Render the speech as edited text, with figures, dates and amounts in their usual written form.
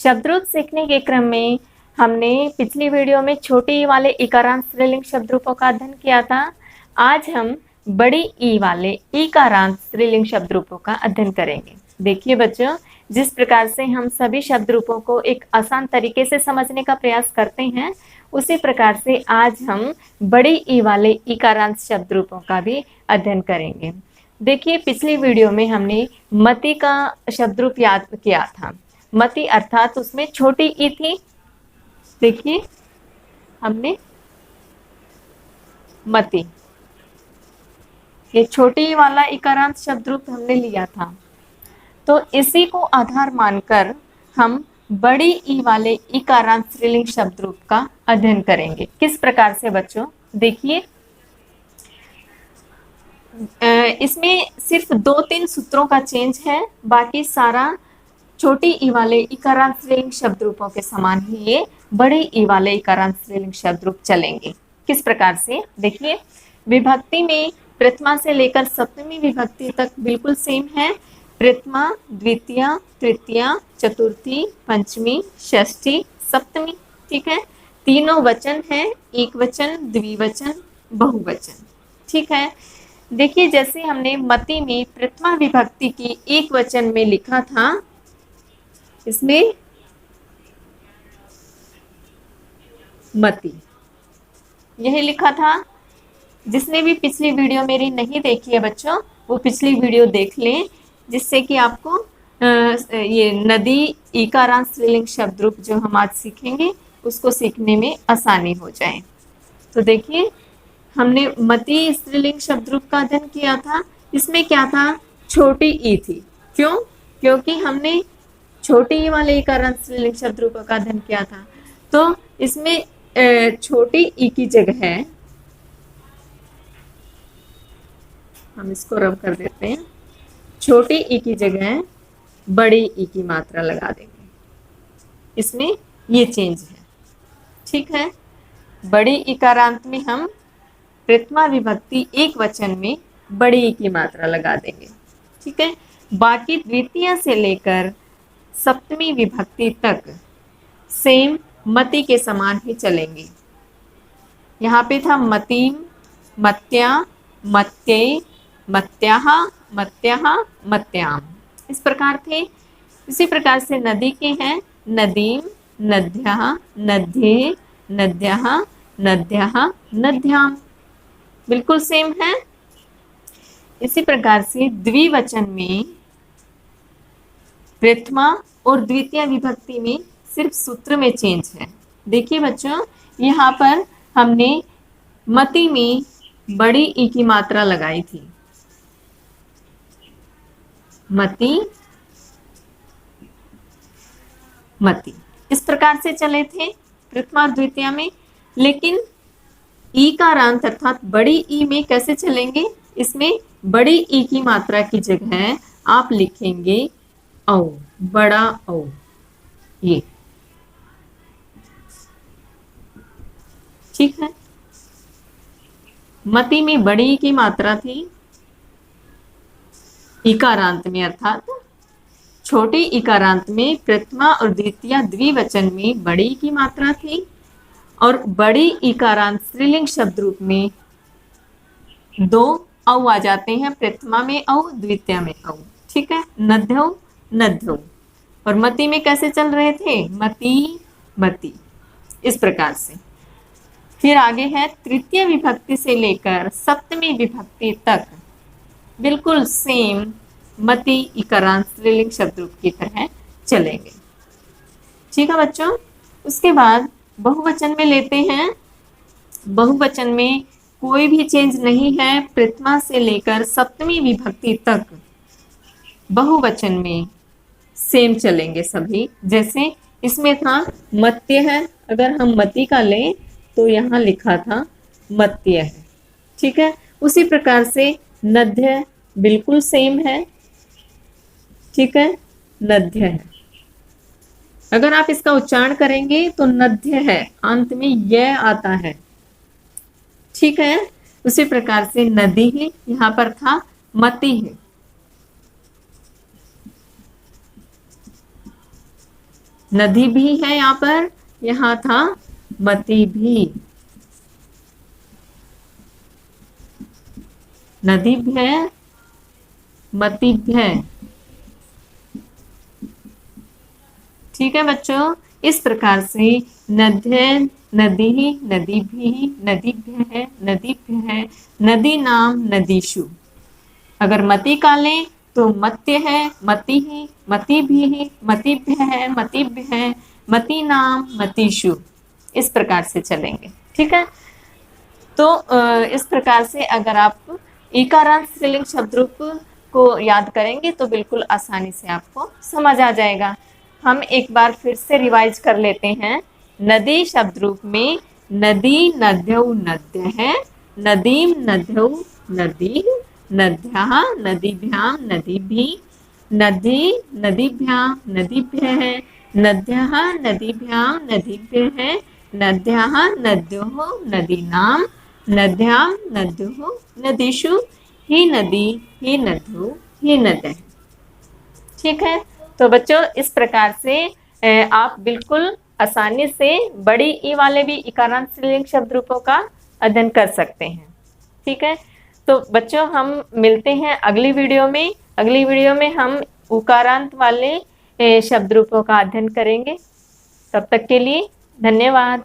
शब्द रूप सीखने के क्रम में हमने पिछली वीडियो में छोटे ई वाले इकारांत स्त्रीलिंग शब्द रूपों का अध्ययन किया था। आज हम बड़ी ई वाले इकारांत स्त्रीलिंग शब्द रूपों का अध्ययन करेंगे। देखिए बच्चों, जिस प्रकार से हम सभी शब्द रूपों को एक आसान तरीके से समझने का प्रयास करते हैं, उसी प्रकार से आज हम बड़ी ई वाले इकारांत शब्द रूपों का भी अध्ययन करेंगे। देखिए, पिछली वीडियो में हमने मति का शब्द रूप याद किया था। मति अर्थात उसमें छोटी ई थी। देखिए, हमने मति, ये छोटी ई वाला इकारांत शब्द रूप हमने लिया था। तो इसी को आधार मानकर हम बड़ी ई वाले इकारांत स्त्रीलिंग शब्द रूप का अध्ययन करेंगे। किस प्रकार से बच्चों? देखिए, इसमें सिर्फ 2-3 सूत्रों का चेंज है, बाकी सारा छोटी ई वाले इकारांत स्त्रीलिंग शब्द रूपों के समान ही ये बड़े ई वाले इकारांत स्त्रीलिंग शब्द रूप चलेंगे। किस प्रकार से? देखिए, विभक्ति में प्रथमा से लेकर सप्तमी विभक्ति तक बिल्कुल सेम है। प्रथमा, द्वितीया, तृतीया, चतुर्थी, पंचमी, षष्ठी, सप्तमी। ठीक है, तीनों वचन है, एक वचन, द्विवचन, बहुवचन। ठीक है, देखिए, जैसे हमने मति में प्रथमा विभक्ति की एक वचन में लिखा था, इसमें मति यही लिखा था। जिसने भी पिछली वीडियो मेरी नहीं देखी है बच्चों, वो पिछली वीडियो देख लें, जिससे कि आपको ये नदी इकारांत स्त्रीलिंग शब्द रूप जो हम आज सीखेंगे उसको सीखने में आसानी हो जाए। तो देखिए, हमने मति स्त्रीलिंग शब्द रूप का अध्ययन किया था। इसमें क्या था? छोटी ई थी। क्यों? क्योंकि हमने छोटी ई वाले इकारांत स्त्रीलिंग शब्द रूपों का अध्ययन किया था। तो इसमें छोटी ई की जगह है, हम इसको रब कर देते हैं, छोटी ई की जगह बड़ी ई की मात्रा लगा देंगे। इसमें ये चेंज है। ठीक है, बड़ी इकारांत में हम प्रथमा विभक्ति एक वचन में बड़ी ई की मात्रा लगा देंगे। ठीक है, बाकी द्वितीय से लेकर सप्तमी विभक्ति तक सेम मति के समान ही चलेंगे। यहाँ पे था मतिम, मत्या, मत्ये, मत्याः, मत्यः, मत्याम, इस प्रकार थे। इसी प्रकार से नदी के हैं नदीम, नद्यः, नद्ये, नद्यः, नद्यः, नद्याम, बिल्कुल सेम है। इसी प्रकार से द्विवचन में प्रथमा और द्वितीय विभक्ति में सिर्फ सूत्र में चेंज है। देखिए बच्चों, यहाँ पर हमने मति में बड़ी ई की मात्रा लगाई थी। मति, मति, इस प्रकार से चले थे प्रथमा और द्वितीय में। लेकिन ईकारांत अर्थात बड़ी ई में कैसे चलेंगे? इसमें बड़ी ई की मात्रा की जगह आप लिखेंगे औ, बड़ा औ। ये ठीक है, मति में बड़ी ई की मात्रा थी इकारांत में, अर्थात छोटी इकारांत में प्रथमा और द्वितीय द्विवचन में बड़ी ई की मात्रा थी, और बड़ी इकारांत स्त्रीलिंग शब्द रूप में 2 औ आ जाते हैं, प्रथमा में औ, द्वितीय में औ। ठीक है, नद्यौ, नद्यौ। और मति में कैसे चल रहे थे? मति, मति, इस प्रकार से। फिर आगे है तृतीय विभक्ति से लेकर सप्तमी विभक्ति तक बिल्कुल सेम मति इकारांत स्त्रीलिंग शब्द रूप की तरह चलेंगे। ठीक है बच्चों, उसके बाद बहुवचन में लेते हैं। बहुवचन में कोई भी चेंज नहीं है, प्रथमा से लेकर सप्तमी विभक्ति तक बहुवचन में सेम चलेंगे सभी। जैसे इसमें था मत्य है, अगर हम मति का लें तो यहाँ लिखा था मत्य है। ठीक है, उसी प्रकार से नद्य बिल्कुल सेम है। ठीक है, नद्य है, अगर आप इसका उच्चारण करेंगे तो नद्य है, अंत में य आता है। ठीक है, उसी प्रकार से नदी ही यहाँ पर था मति है। नदी भी है यहाँ पर, यहाँ था मती भी। नदी भी है, मती भी है। ठीक है बच्चों, इस प्रकार से नद्य, नदी, नदी भी, नदी भी है, नदी भी है, नदी नाम नदीषु। अगर मति का लें तो मत्य है, मति ही, मति भी ही, मति भी है, मति भी है, मति नाम मतीषु। इस प्रकार से चलेंगे। ठीक है, तो इस प्रकार से अगर आप इकारांत स्त्रीलिंग शब्द रूप को याद करेंगे तो बिल्कुल आसानी से आपको समझ आ जाएगा। हम एक बार फिर से रिवाइज कर लेते हैं। नदी शब्द रूप में नदी, नद्यौ, नद्य है, नदीम, नद्यौ, नदी, नद्याः, नदीभ्यां, नदीभिः, नदी, नदीभ्यां, नदीभ्यः, नद्यः, नदीभ्यां, नदीभ्यः, नद्याः, नद्योः, नदीनां, नद्यां, नद्योः, नदीषु, ही नदी, ही नद्यो, ही नद्यः। ठीक है, तो बच्चों इस प्रकार से आप बिल्कुल आसानी से बड़ी ई वाले भी इकारांत स्त्रीलिंग शब्द रूपों का अध्ययन कर सकते हैं। ठीक है, तो बच्चों हम मिलते हैं अगली वीडियो में। अगली वीडियो में हम उकारांत वाले शब्द रूपों का अध्ययन करेंगे। तब तक के लिए धन्यवाद।